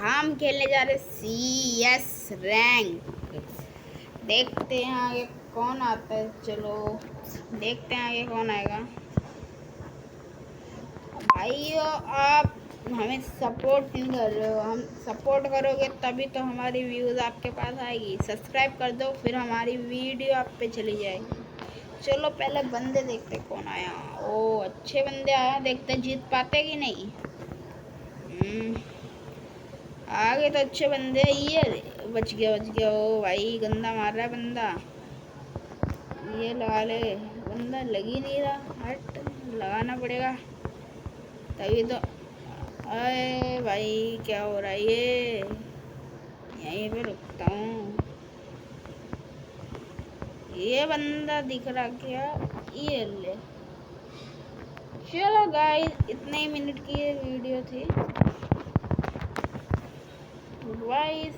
हम खेलने जा रहे CS रैंक। देखते हैं आगे कौन आता है। चलो देखते हैं आगे कौन आएगा। भाइयों आप हमें सपोर्ट नहीं कर रहे हो। हम सपोर्ट करोगे तभी तो हमारी व्यूज़ आपके पास आएगी। सब्सक्राइब कर दो फिर हमारी वीडियो आप पे चली जाएगी। चलो पहले बंदे देखते कौन आया। ओ अच्छे बंदे आया, देखते जीत पाते कि नहीं। आगे तो अच्छे बंदे। ये बच गया। ओ भाई गंदा मार रहा है बंदा। ये लगा ले। बंदा लग ही नहीं रहा। हट, लगाना पड़ेगा तभी तो। अरे भाई क्या हो रहा है ये। यहीं पे रुकता हूँ। ये बंदा दिख रहा क्या। ये ले। चलो गाइस इतने ही मिनट की ये वीडियो थी। गाइस